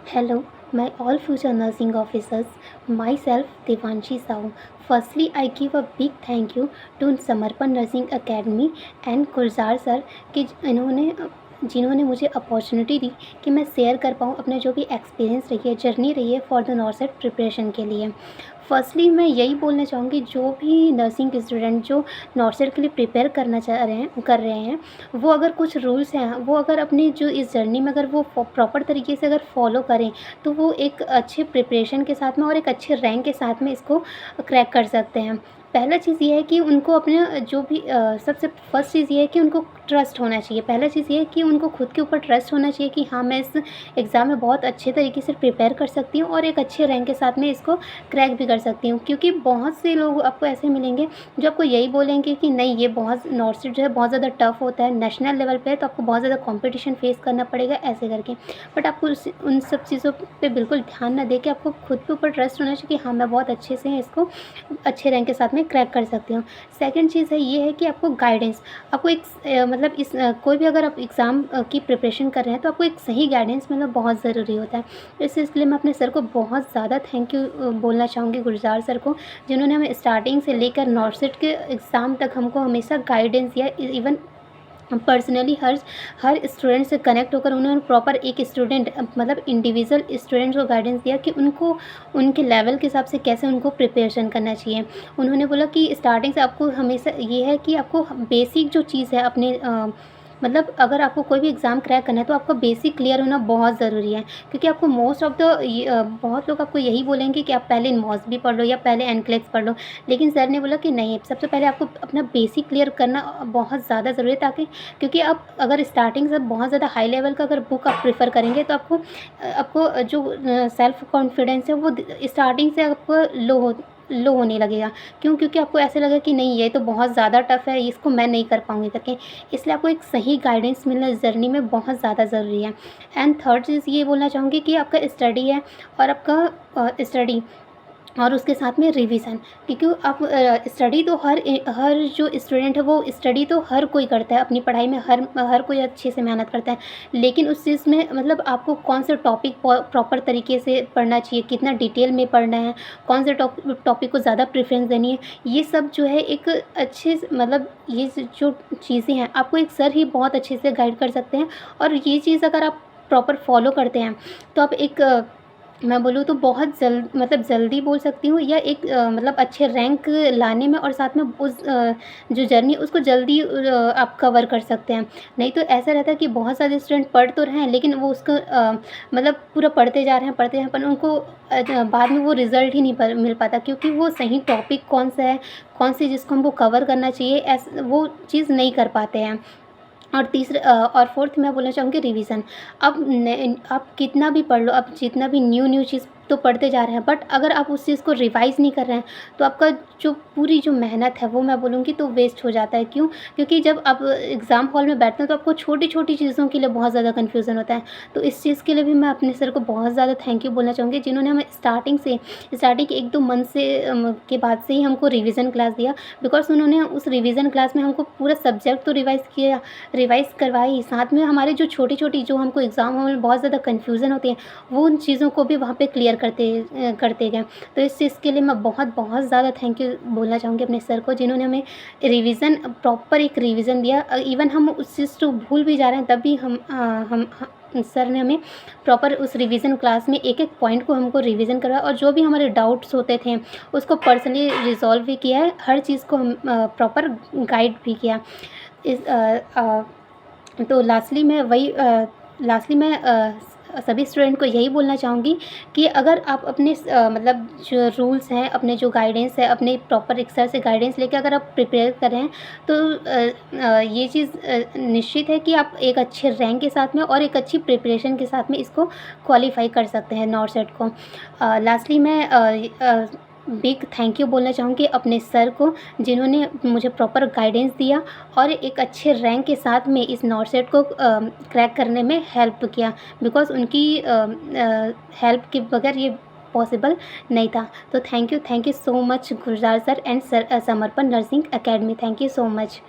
Hello, my all future nursing officers. Myself, Devanshi Sahu. Firstly, I give a big thank you to समर्पण nursing academy and Gulzar sir कि जिन्होंने मुझे opportunity दी कि मैं share कर पाऊँ अपने जो भी एक्सपीरियंस रही है, जर्नी रही है फॉर द नॉर्सेट प्रिपरेशन के लिए। फर्स्टली मैं यही बोलना चाहूँगी, जो भी नर्सिंग स्टूडेंट जो नॉर्सेट के लिए प्रिपेयर कर रहे हैं, वो अगर कुछ रूल्स हैं, वो अगर अपनी जो इस जर्नी में अगर वो प्रॉपर तरीके से अगर फॉलो करें, तो वो एक अच्छे प्रिपरेशन के साथ में और एक अच्छे रैंक के साथ में इसको क्रैक कर सकते हैं। पहला चीज़ ये है कि उनको अपने जो भी सबसे फर्स्ट चीज़ ये है कि उनको ट्रस्ट होना चाहिए। पहला चीज़ ये है कि उनको खुद के ऊपर ट्रस्ट होना चाहिए कि हाँ, मैं इस एग्ज़ाम में बहुत अच्छे तरीके से प्रिपेयर कर सकती हूँ और एक अच्छे रैंक के साथ में इसको क्रैक भी कर सकती हूँ। क्योंकि बहुत से लोग आपको ऐसे मिलेंगे जो आपको यही बोलेंगे कि नहीं, ये बहुत नॉर्सेट जो है बहुत ज़्यादा टफ होता है, नेशनल लेवल पे है, तो आपको बहुत ज़्यादा कॉम्पिटिशन फेस करना पड़ेगा ऐसे करके। बट आपको उन सब चीज़ों पे बिल्कुल ध्यान ना दे के आपको खुद के ऊपर ट्रस्ट होना चाहिए कि हाँ, मैं बहुत अच्छे से इसको अच्छे रैंक के साथ में क्रैक कर सकती हूँ। सेकंड चीज़ है ये है कि आपको गाइडेंस, आपको एक मतलब इस कोई भी अगर आप एग्ज़ाम की प्रिपरेशन कर रहे हैं, तो आपको एक सही गाइडेंस मिलना बहुत ज़रूरी होता है। इसलिए मैं अपने सर को बहुत ज़्यादा थैंक यू बोलना चाहूँगी, गुलजार सर को, जिन्होंने हमें स्टार्टिंग से लेकर नॉर्सेट के एग्ज़ाम तक हमको हमेशा गाइडेंस दिया। इवन पर्सनली हर स्टूडेंट से कनेक्ट होकर उन्होंने प्रॉपर एक स्टूडेंट मतलब इंडिविजुअल स्टूडेंट्स को गाइडेंस दिया कि उनको उनके लेवल के हिसाब से कैसे उनको प्रिपरेशन करना चाहिए। उन्होंने बोला कि स्टार्टिंग से आपको हमेशा ये है कि आपको बेसिक जो चीज़ है अपने मतलब अगर आपको कोई भी एग्ज़ाम क्रैक करना है, तो आपका बेसिक क्लियर होना बहुत ज़रूरी है। क्योंकि आपको मोस्ट ऑफ द बहुत लोग आपको यही बोलेंगे कि आप पहले मॉस-बी पढ़ लो या पहले एनक्लेक्स पढ़ लो। लेकिन सर ने बोला कि नहीं, सबसे पहले आपको अपना बेसिक क्लियर करना बहुत ज़्यादा ज़रूरी है, ताकि क्योंकि आप अगर स्टार्टिंग से बहुत ज़्यादा हाई लेवल का अगर बुक आप प्रेफ़र करेंगे, तो आपको जो सेल्फ कॉन्फिडेंस है वो स्टार्टिंग से आपको लो होने लगेगा। क्यों? क्योंकि आपको ऐसा लगेगा कि नहीं, ये तो बहुत ज़्यादा टफ़ है, इसको मैं नहीं कर पाऊँगी करके। इसलिए आपको एक सही गाइडेंस मिलना इस जर्नी में बहुत ज़्यादा ज़रूरी है। एंड थर्ड चीज़ ये बोलना चाहूँगी कि आपका स्टडी है और आपका स्टडी और उसके साथ में रिवीजन। क्योंकि आप स्टडी तो हर जो स्टूडेंट है वो स्टडी तो हर कोई करता है अपनी पढ़ाई में, हर कोई अच्छे से मेहनत करता है। लेकिन उस चीज़ में मतलब आपको कौन सा टॉपिक प्रॉपर तरीके से पढ़ना चाहिए, कितना डिटेल में पढ़ना है, कौन से टॉपिक को ज़्यादा प्रेफरेंस देनी है, ये सब जो है एक अच्छे मतलब ये जो चीज़ें हैं, आपको एक सर ही बहुत अच्छे से गाइड कर सकते हैं। और ये चीज़ अगर आप प्रॉपर फॉलो करते हैं, तो आप एक मैं बोलूँ तो बहुत मतलब जल्दी बोल सकती हूँ, या एक मतलब अच्छे रैंक लाने में और साथ में उस जो जर्नी है उसको जल्दी आप कवर कर सकते हैं। नहीं तो ऐसा रहता है कि बहुत सारे स्टूडेंट पढ़ तो रहे हैं, लेकिन वो उसको मतलब पूरा पढ़ते हैं, पर उनको बाद में वो रिज़ल्ट ही नहीं मिल पाता, क्योंकि वो सही टॉपिक कौन-सा है, कौन सी जिसको हमको कवर करना चाहिए, वो चीज़ नहीं कर पाते हैं। और फोर्थ मैं बोलना चाहूँगी रिवीज़न। आप कितना भी पढ़ लो, आप जितना भी न्यू चीज़ तो पढ़ते जा रहे हैं, बट अगर आप उस चीज़ को रिवाइज़ नहीं कर रहे हैं, तो आपका जो पूरी जो मेहनत है वो मैं बोलूँगी तो वेस्ट हो जाता है। क्यों? क्योंकि जब आप एग्ज़ाम हॉल में बैठते हैं, तो आपको छोटी-छोटी चीज़ों के लिए बहुत ज़्यादा कन्फ्यूज़न होता है। तो इस चीज़ के लिए भी मैं अपने सर को बहुत ज़्यादा थैंक यू बोलना चाहूँगी, जिन्होंने हमें स्टार्टिंग के 1-2 मंथ से के बाद से ही हमको रिवीज़न क्लास दिया। बिकॉज़ उन्होंने उस रिवीज़न क्लास में हमको पूरा सब्जेक्ट तो रिवाइज़ करवाई, साथ में हमारे जो छोटी-छोटी जो हमको एग्ज़ाम हॉल में बहुत ज़्यादा कन्फ्यूज़न होती है, वो उन चीज़ों को भी वहाँ पे क्लियर करते गए। तो इस चीज़ के लिए मैं बहुत ज़्यादा थैंक यू बोलना चाहूँगी अपने सर को, जिन्होंने हमें प्रॉपर एक रिवीज़न दिया। इवन हम उस चीज़ को भूल भी जा रहे हैं, तब भी हम सर ने हमें प्रॉपर उस रिवीज़न क्लास में एक-एक पॉइंट को हमको रिवीज़न करवाया, और जो भी हमारे डाउट्स होते थे उसको पर्सनली रिज़ॉल्व भी किया है। हर चीज़ को हम प्रॉपर गाइड भी किया। तो लास्टली मैं सभी स्टूडेंट को यही बोलना चाहूँगी कि अगर आप अपने मतलब जो रूल्स हैं, अपने जो गाइडेंस है, अपने प्रॉपर एक सर से गाइडेंस लेके अगर आप प्रिपेयर कर रहे हैं, तो ये चीज़ निश्चित है कि आप एक अच्छे रैंक के साथ में और एक अच्छी प्रिपरेशन के साथ में इसको क्वालीफाई कर सकते हैं नॉर्सेट को। लास्टली मैं बिग थैंक यू बोलना चाहूँगी अपने सर को, जिन्होंने मुझे प्रॉपर गाइडेंस दिया और एक अच्छे रैंक के साथ में इस नॉर्सेट को क्रैक करने में हेल्प किया। बिकॉज़ उनकी हेल्प के बगैर ये पॉसिबल नहीं था। तो thank you so much Gulzar sir and Samarpan nursing academy. Thank you so much.